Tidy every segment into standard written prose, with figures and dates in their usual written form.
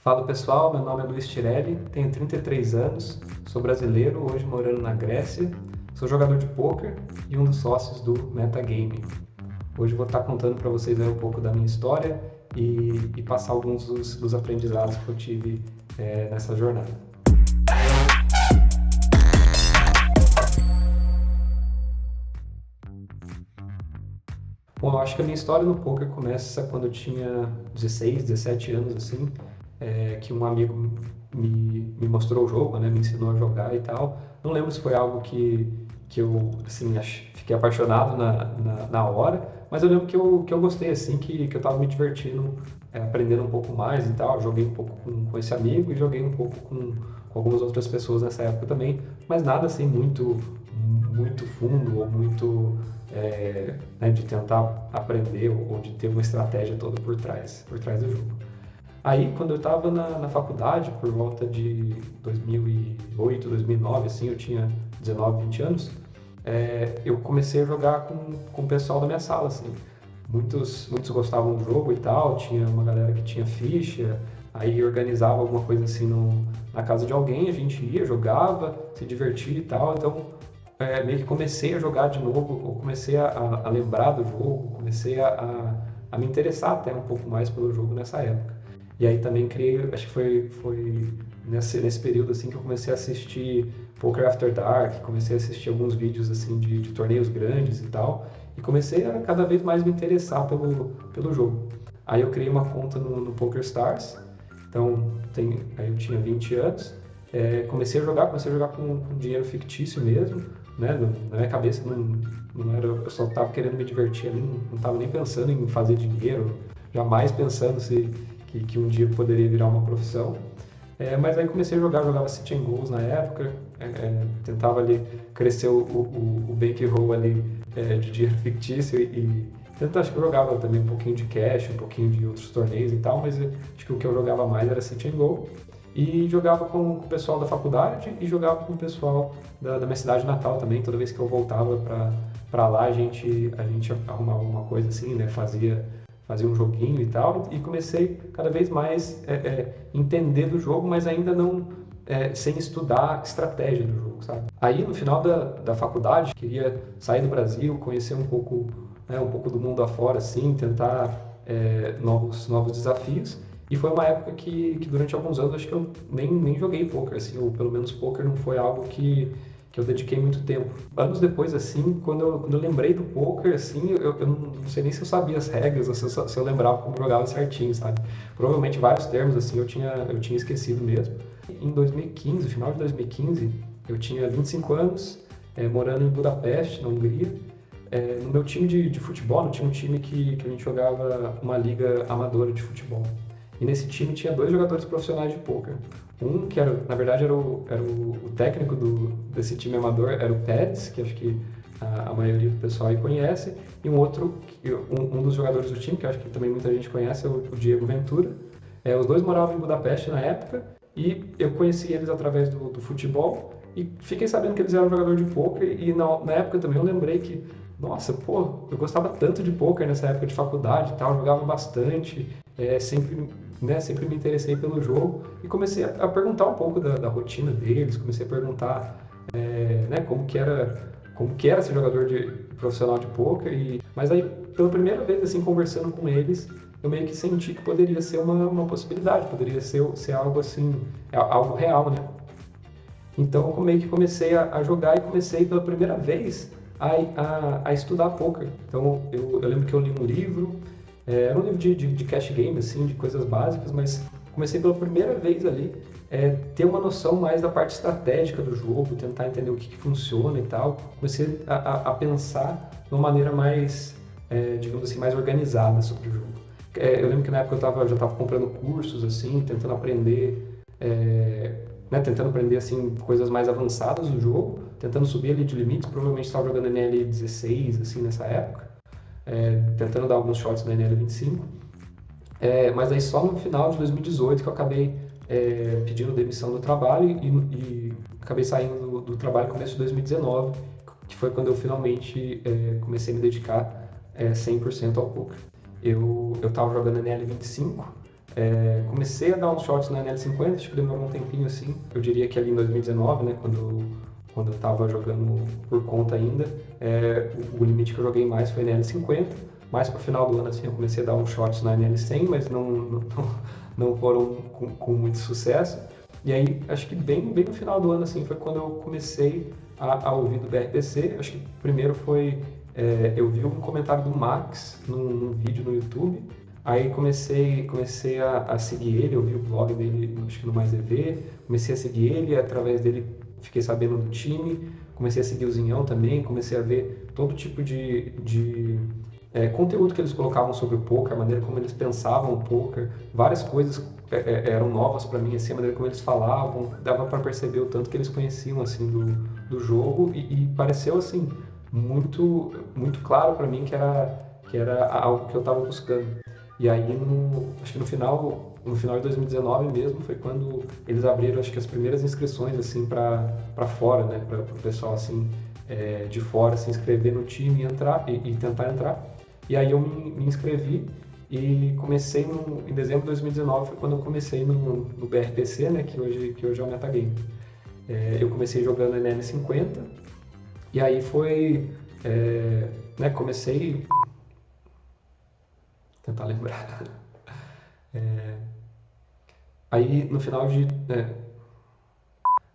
Fala pessoal, meu nome é Luiz Tirelli, tenho 33 anos, sou brasileiro, hoje morando na Grécia, sou jogador de pôquer e um dos sócios do Metagame. Hoje vou estar contando para vocês um pouco da minha história e passar alguns dos aprendizados que eu tive nessa jornada. Bom, eu acho que a minha história no poker começa quando eu tinha 16, 17 anos, assim, que um amigo me mostrou o jogo, né, me ensinou a jogar e tal. Não lembro se foi algo que eu, assim, fiquei apaixonado na hora, mas eu lembro que eu gostei, assim, que eu tava me divertindo, aprendendo um pouco mais e tal. Joguei um pouco com esse amigo e joguei um pouco com algumas outras pessoas nessa época também, mas nada, assim, muito fundo ou muito né, de tentar aprender ou de ter uma estratégia toda por trás do jogo. Aí, quando eu estava na faculdade, por volta de 2008, 2009, assim, eu tinha 19, 20 anos, eu comecei a jogar com o pessoal da minha sala, assim. Muitos gostavam do jogo e tal, tinha uma galera que tinha ficha, aí organizava alguma coisa assim na casa de alguém, a gente ia, jogava, se divertia e tal, então meio que comecei a jogar de novo, eu comecei a lembrar do jogo, comecei a me interessar até um pouco mais pelo jogo nessa época. E aí também criei, acho que foi nesse período assim que eu comecei a assistir Poker After Dark, comecei a assistir alguns vídeos assim de torneios grandes e tal, e comecei a cada vez mais me interessar pelo jogo. Aí eu criei uma conta no PokerStars, então aí eu tinha 20 anos, comecei a jogar com dinheiro fictício mesmo, né? Na minha cabeça não era, eu só estava querendo me divertir ali, não estava nem pensando em fazer dinheiro, jamais pensando que um dia poderia virar uma profissão. Mas aí comecei a jogava City and Goals na época, tentava ali crescer o bankroll ali de dinheiro fictício acho que eu jogava também um pouquinho de cash, um pouquinho de outros torneios e tal, mas acho que o que eu jogava mais era City and Go. E jogava com o pessoal da faculdade e jogava com o pessoal da minha cidade natal também. Toda vez que eu voltava para lá, a gente arrumava uma coisa assim, né? Fazia um joguinho e tal. E comecei cada vez mais entender do jogo, mas ainda não sem estudar a estratégia do jogo, sabe? Aí no final da faculdade, queria sair do Brasil, conhecer um pouco do mundo afora, assim, tentar novos desafios. E foi uma época que durante alguns anos acho que eu nem joguei poker, assim, ou pelo menos poker não foi algo que eu dediquei muito tempo. Anos depois, assim, quando eu lembrei do poker, assim, eu não sei nem se eu sabia as regras ou se eu lembrava como jogava certinho, sabe? Provavelmente vários termos, assim, eu tinha esquecido mesmo. Em 2015, final de 2015, eu tinha 25 anos, morando em Budapeste, na Hungria. No meu time de futebol, no tinha um time que a gente jogava uma liga amadora de futebol. E nesse time tinha 2 jogadores profissionais de pôquer. Um que na verdade era o técnico desse time amador, era o Peds, que acho que a maioria do pessoal aí conhece, e um dos jogadores do time, que acho que também muita gente conhece, é o Diego Ventura. Os dois moravam em Budapeste na época, e eu conheci eles através do futebol, e fiquei sabendo que eles eram jogadores de pôquer, e na época também eu lembrei que, nossa, pô, eu gostava tanto de pôquer nessa época de faculdade e tal, jogava bastante, sempre me interessei pelo jogo e comecei a perguntar um pouco da rotina deles, comecei a perguntar como que era ser jogador profissional de pôquer. Mas aí, pela primeira vez, assim, conversando com eles, eu meio que senti que poderia ser uma possibilidade, poderia ser algo assim, algo real, né? Então eu meio que comecei a jogar e comecei pela primeira vez a estudar pôquer. Então eu lembro que eu li um livro, era um livro de cash game, assim, de coisas básicas, mas comecei pela primeira vez ali ter uma noção mais da parte estratégica do jogo, tentar entender o que funciona e tal. Comecei a pensar de uma maneira mais, digamos assim, mais organizada sobre o jogo. Eu lembro que na época eu já estava comprando cursos, assim, tentando aprender assim, coisas mais avançadas do jogo, tentando subir ali de limites. Provavelmente estava jogando NL 16, assim, nessa época. Tentando dar alguns shots na NL25, mas aí só no final de 2018 que eu acabei pedindo demissão do trabalho e acabei saindo do trabalho no começo de 2019, que foi quando eu finalmente comecei a me dedicar 100% ao poker. Eu estava jogando NL25, Comecei a dar uns shots na NL50, acho que demorou um tempinho assim. Eu diria que ali em 2019, né, quando eu estava jogando por conta ainda, o limite que eu joguei mais foi na NL50. Mais pro final do ano assim eu comecei a dar uns shots na NL100, mas não foram com muito sucesso. E aí, acho que bem no final do ano assim foi quando eu comecei a ouvir do BRPC. Acho que primeiro foi eu vi um comentário do Max num vídeo no YouTube. Aí comecei a seguir ele, eu vi o blog dele, acho que no Mais EV, comecei a seguir ele, através dele fiquei sabendo do time, comecei a seguir o Zinhão também, comecei a ver todo tipo de conteúdo que eles colocavam sobre o poker, a maneira como eles pensavam o poker, várias coisas eram novas para mim, assim, a maneira como eles falavam, dava para perceber o tanto que eles conheciam assim do jogo e pareceu assim muito claro para mim que era algo que eu estava buscando. E aí, acho que no final de 2019 mesmo, foi quando eles abriram, acho que as primeiras inscrições, assim, para fora, né, para o pessoal, assim, de fora se inscrever no time e entrar, e tentar entrar. E aí eu me inscrevi e comecei em dezembro de 2019, foi quando eu comecei no BRPC, né, que hoje é o Metagame. Eu comecei jogando NL50, e aí né, comecei... Tentar lembrar. Aí no final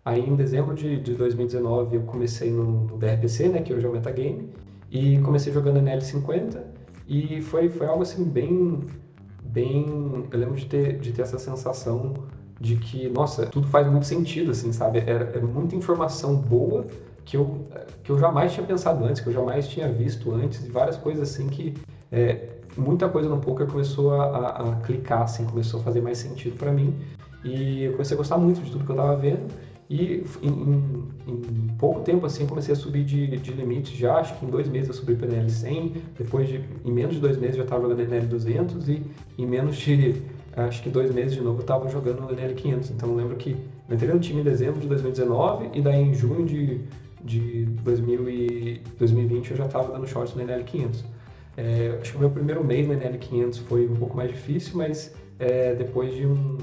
aí em dezembro de 2019 eu comecei no BRPC, né, que hoje é o Metagame, e comecei jogando NL50 e foi algo assim eu lembro de ter essa sensação de que, nossa, tudo faz muito sentido, assim, sabe? Era muita informação boa que eu jamais tinha pensado antes, que eu jamais tinha visto antes, e várias coisas assim que muita coisa no poker começou a clicar, assim, começou a fazer mais sentido para mim e eu comecei a gostar muito de tudo que eu estava vendo e em pouco tempo assim comecei a subir de limites já, acho que em 2 meses eu subi para NL100, em menos de 2 meses eu já estava jogando NL200 e em menos de, acho que 2 meses de novo eu estava jogando NL500, então eu lembro que eu entrei no time em dezembro de 2019 e daí em junho de 2020 eu já estava dando shorts no NL500. Acho que o meu primeiro mês na NL500 foi um pouco mais difícil, mas depois de um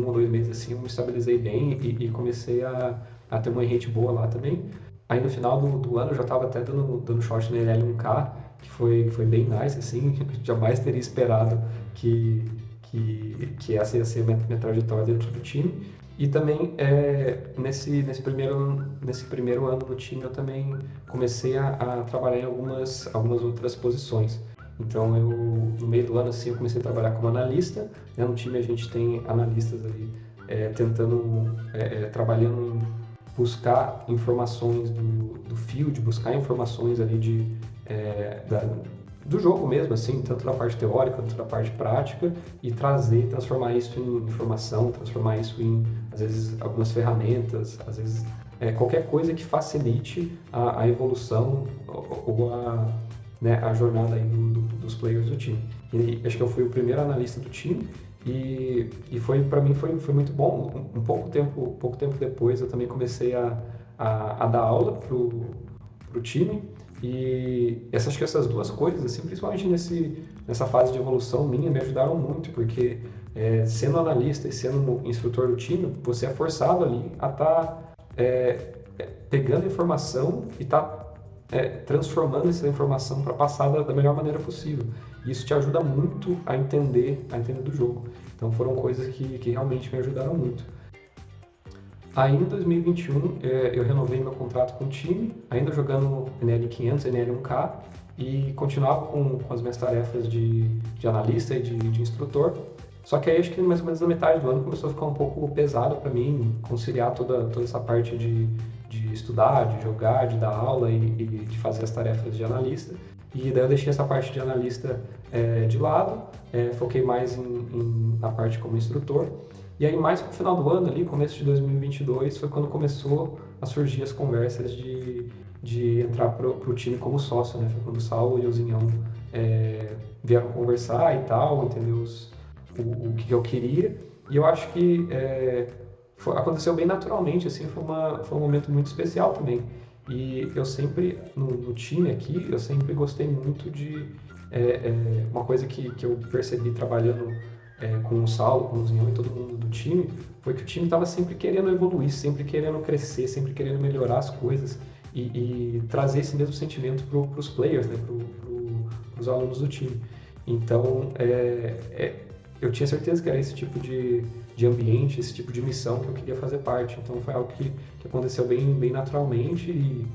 ou 2 meses assim, eu me estabilizei bem e comecei a ter uma rate boa lá também. Aí no final do ano eu já estava até dando short na NL1K, que foi bem nice, assim, jamais teria esperado que essa ia ser minha trajetória dentro do time. E também nesse primeiro ano no time eu também comecei a trabalhar em algumas outras posições. Então no meio do ano assim eu comecei a trabalhar como analista, né? No time a gente tem analistas ali trabalhando em buscar informações do field, buscar informações ali do jogo mesmo, assim, tanto da parte teórica quanto da parte prática, e transformar isso em informação, transformar isso em, às vezes, algumas ferramentas, às vezes, qualquer coisa que facilite a evolução ou a jornada aí dos players do time. E acho que eu fui o primeiro analista do time e para mim foi muito bom. Pouco tempo depois eu também comecei a dar aula pro time. E acho que essas duas coisas, assim, principalmente nessa fase de evolução minha, me ajudaram muito, porque sendo analista e sendo instrutor do time, você é forçado ali a estar pegando informação e transformando essa informação para passar da melhor maneira possível. E isso te ajuda muito a entender do jogo. Então foram coisas que realmente me ajudaram muito. Aí em 2021 eu renovei meu contrato com o time, ainda jogando NL500, NL1K e continuava com as minhas tarefas de analista e de instrutor. Só que aí acho que mais ou menos na metade do ano começou a ficar um pouco pesado para mim conciliar toda essa parte de estudar, de jogar, de dar aula e de fazer as tarefas de analista. E daí eu deixei essa parte de analista de lado, foquei mais na parte como instrutor. E aí, mais pro final do ano, ali, começo de 2022, foi quando começou a surgir as conversas de entrar pro time como sócio, né? Foi quando o Saulo e o Zinhão vieram conversar e tal, entender o que eu queria. E eu acho que aconteceu bem naturalmente, assim, foi um momento muito especial também. E eu sempre, no time aqui, eu sempre gostei muito de... uma coisa que eu percebi trabalhando com o Saulo, com o Zinhão e todo mundo do time, foi que o time estava sempre querendo evoluir, sempre querendo crescer, sempre querendo melhorar as coisas e trazer esse mesmo sentimento para os players, né, para os alunos do time. Então, eu tinha certeza que era esse tipo de ambiente, esse tipo de missão que eu queria fazer parte. Então, foi algo que aconteceu bem naturalmente e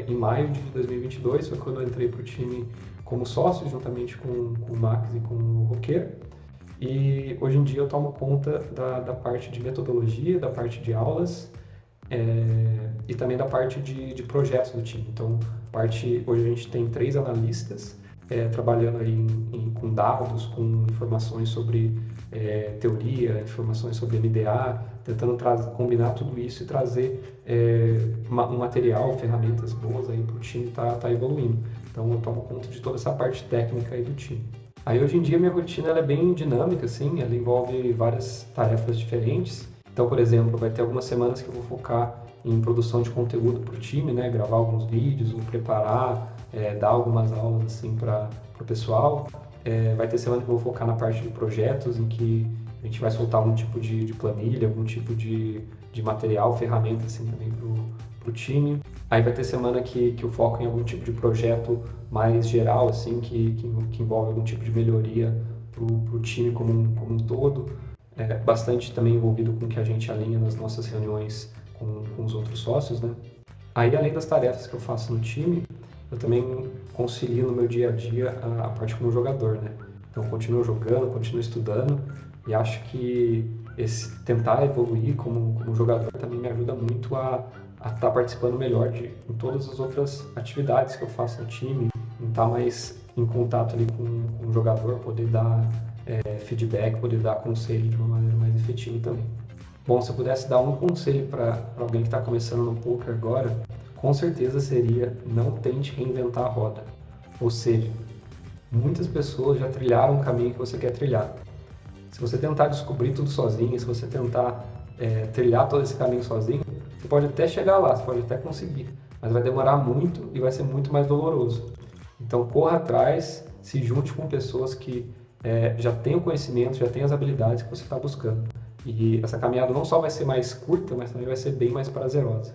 em maio de 2022 foi quando eu entrei para o time como sócio, juntamente com o Max e com o Roqueiro. E hoje em dia eu tomo conta da parte de metodologia, da parte de aulas e também da parte de projetos do time. Então, hoje a gente tem 3 analistas trabalhando aí com dados, com informações sobre teoria, informações sobre MDA, tentando combinar tudo isso e trazer um material, ferramentas boas aí para o time tá evoluindo. Então eu tomo conta de toda essa parte técnica aí do time. Aí hoje em dia minha rotina ela é bem dinâmica, assim, ela envolve várias tarefas diferentes. Então, por exemplo, vai ter algumas semanas que eu vou focar em produção de conteúdo para o time, né? Gravar alguns vídeos, ou preparar, dar algumas aulas assim para o pessoal. Vai ter semana que eu vou focar na parte de projetos, em que a gente vai soltar algum tipo de planilha, algum tipo de material, ferramenta assim também para o time. Aí vai ter semana que eu foco em algum tipo de projeto mais geral, assim, que envolve algum tipo de melhoria para o time como um todo. Bastante também envolvido com o que a gente alinha nas nossas reuniões com os outros sócios, né? Aí, além das tarefas que eu faço no time, eu também concilio no meu dia a dia a parte como jogador, né? Então, eu continuo jogando, continuo estudando e acho que tentar evoluir como jogador também me ajuda muito a estar participando melhor em todas as outras atividades que eu faço no time, em estar mais em contato ali com o jogador, poder dar feedback, poder dar conselho de uma maneira mais efetiva também. Bom, se eu pudesse dar um conselho para alguém que está começando no poker agora, com certeza seria: não tente reinventar a roda. Ou seja, muitas pessoas já trilharam o caminho que você quer trilhar. Se você tentar descobrir tudo sozinho, se você tentar trilhar todo esse caminho sozinho, você pode até chegar lá, você pode até conseguir, mas vai demorar muito e vai ser muito mais doloroso. Então corra atrás, se junte com pessoas que já têm o conhecimento, já têm as habilidades que você está buscando. E essa caminhada não só vai ser mais curta, mas também vai ser bem mais prazerosa.